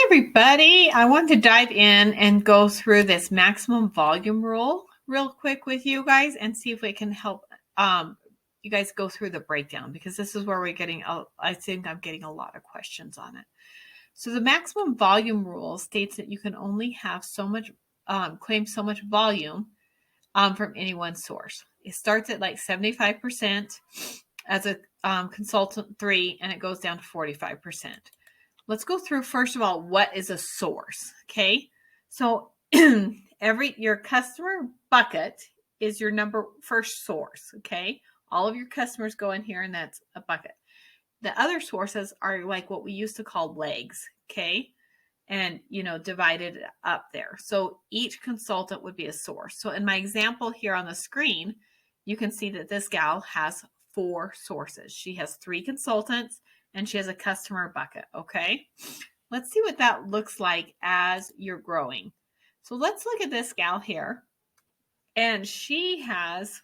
Everybody. I want to dive in and go through this maximum volume rule real quick with you guys and see if we can help you guys go through the breakdown, because this is where I think I'm getting a lot of questions on it. So the maximum volume rule states that you can only have so much, claim so much volume from any one source. It starts at like 75% as a consultant 3, and it goes down to 45%. Let's go through, first of all, what is a source, okay? So your customer bucket is your first source, okay? All of your customers go in here, and that's a bucket. The other sources are like what we used to call legs, okay? And, divided up there. So each consultant would be a source. So in my example here on the screen, you can see that this gal has 4 sources. She has 3 consultants, and she has a customer bucket, okay? Let's see what that looks like as you're growing. So let's look at this gal here. And she has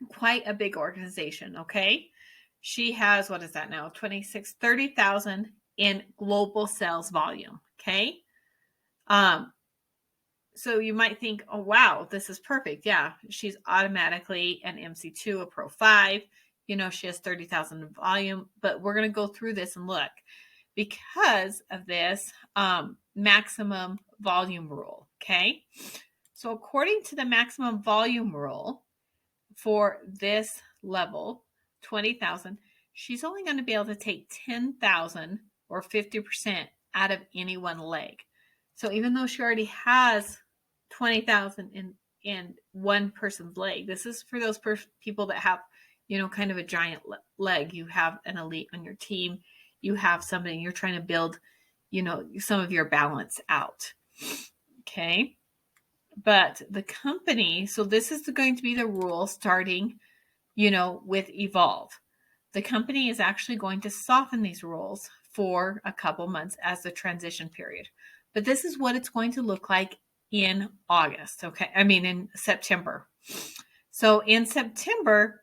quite a big organization, okay? She has, what is that now? 30,000 in global sales volume, okay? So you might think, oh, wow, this is perfect. Yeah, she's automatically an MC2, a Pro 5. She has 30,000 in volume, but we're going to go through this and look because of this maximum volume rule, okay? So according to the maximum volume rule for this level, 20,000, she's only going to be able to take 10,000 or 50% out of any one leg. So even though she already has 20,000 in one person's leg, this is for those people that have, kind of a giant leg. You have an elite on your team. You have somebody, you're trying to build, some of your balance out. Okay. But the company, so this is going to be the rule starting, with Evolve. The company is actually going to soften these rules for a couple months as the transition period. But this is what it's going to look like in August. Okay. In September. So in September,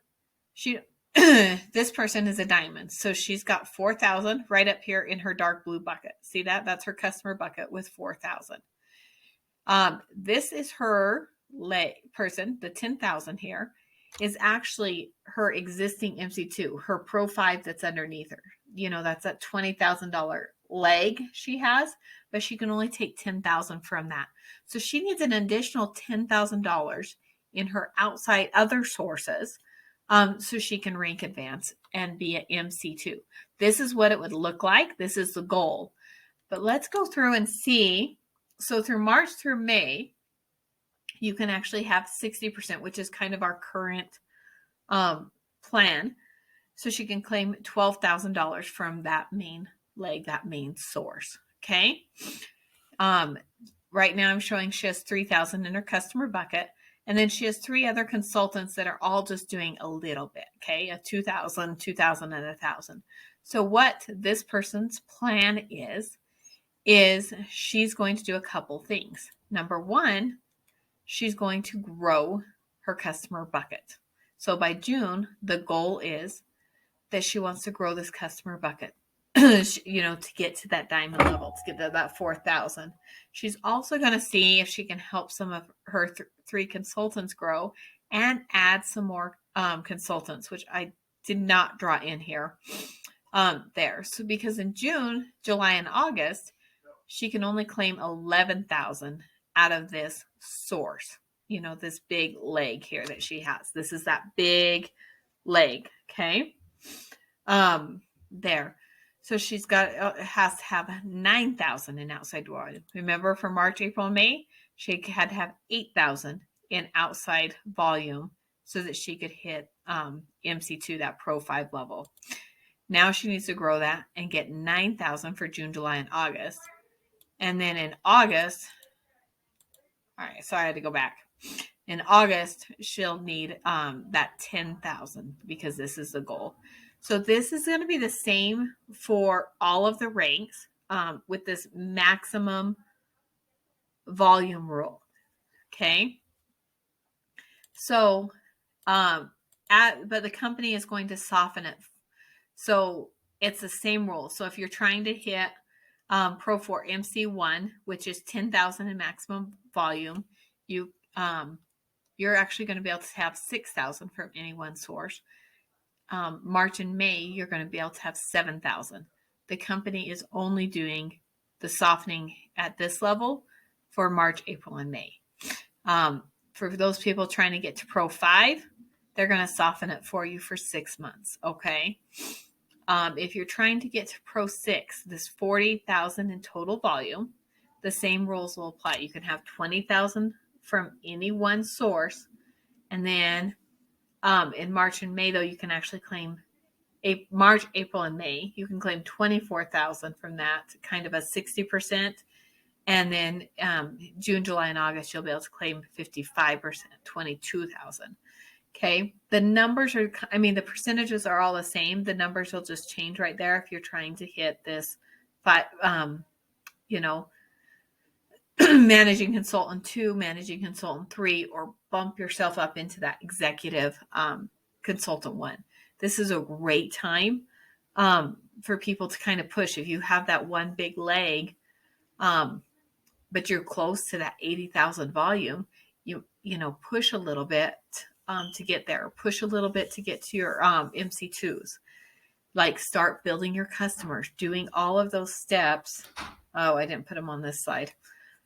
this person is a diamond. So she's got 4,000 right up here in her dark blue bucket. See that? That's her customer bucket with 4,000. This is her person, the 10,000 here is actually her existing MC2, her Pro 5 that's underneath her. That's that $20,000 leg she has, but she can only take 10,000 from that. So she needs an additional $10,000 in her outside other sources, so she can rank advance and be an MC2. This is what it would look like. This is the goal. But let's go through and see. So through March through May, you can actually have 60%, which is kind of our current plan. So she can claim $12,000 from that main leg, that main source. Okay. Right now I'm showing she has 3,000 in her customer bucket. And then she has 3 other consultants that are all just doing a little bit. Okay. A 2,000, 2,000, and 1,000. So what this person's plan is she's going to do a couple things. Number 1, she's going to grow her customer bucket. So by June, the goal is that she wants to grow this customer bucket, to get to that diamond level, to get to that 4,000. She's also going to see if she can help some of her 3 consultants grow and add some more consultants, which I did not draw in here there. So because in June, July, and August, she can only claim 11,000 out of this source, this big leg here that she has. This is that big leg. Okay. There. So she's has to have 9,000 in outside volume. Remember for March, April, and May, she had to have 8,000 in outside volume so that she could hit MC2, that Pro 5 level. Now she needs to grow that and get 9,000 for June, July, and August. And then in August, all right, so I had to go back. In August, she'll need that 10,000 because this is the goal. So this is going to be the same for all of the ranks with this maximum volume rule. Okay. So, but the company is going to soften it. So it's the same rule. So if you're trying to hit Pro 4 MC1, which is 10,000 in maximum volume, you're actually going to be able to have 6,000 from any one source. March and May, you're going to be able to have 7,000. The company is only doing the softening at this level for March, April, and May. For those people trying to get to Pro 5, they're going to soften it for you for 6 months. Okay. If you're trying to get to Pro 6, this 40,000 in total volume, the same rules will apply. You can have 20,000 from any one source. And then in March and May, though, you can actually claim March, April, and May. You can claim 24,000 from that, kind of a 60%. And then June, July, and August, you'll be able to claim 55%, 22,000. Okay. The numbers are, the percentages are all the same. The numbers will just change right there if you're trying to hit this managing consultant 2, managing consultant 3, or bump yourself up into that executive consultant 1. This is a great time for people to kind of push. If you have that one big leg, but you're close to that 80,000 volume, you push a little bit to get there. Push a little bit to get to your MC2s. Like start building your customers, doing all of those steps. Oh, I didn't put them on this slide.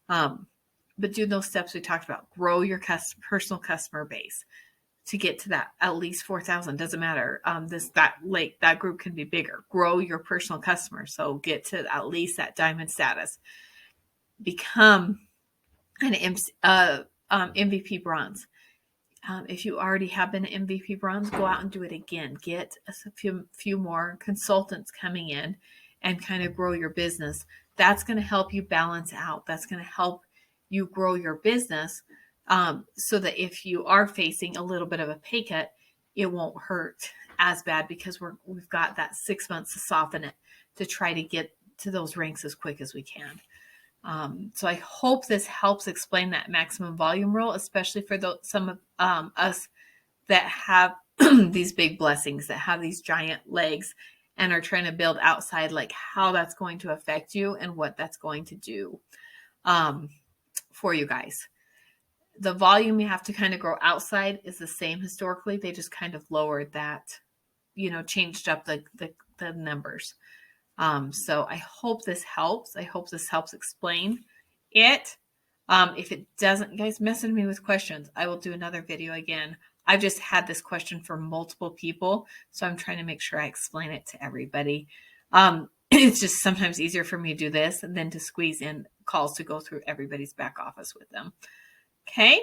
But do those steps we talked about. Grow your personal customer base to get to that at least 4,000. Doesn't matter. That group can be bigger. Grow your personal customers. So get to at least that diamond status. Become an MVP bronze. If you already have been an MVP bronze, go out and do it again. Get a few more consultants coming in and kind of grow your business. That's going to help you balance out. That's going to help you grow your business so that if you are facing a little bit of a pay cut, it won't hurt as bad because we've got that 6 months to soften it to try to get to those ranks as quick as we can. So I hope this helps explain that maximum volume rule, especially for some of us that have these big blessings, that have these giant legs and are trying to build outside, like how that's going to affect you and what that's going to do for you guys. The volume you have to kind of grow outside is the same historically. They just kind of lowered that, changed up the numbers. So I hope this helps. I hope this helps explain it. If it doesn't, guys, message me with questions. I will do another video again. I've just had this question for multiple people, so I'm trying to make sure I explain it to everybody. It's just sometimes easier for me to do this than to squeeze in calls to go through everybody's back office with them. Okay.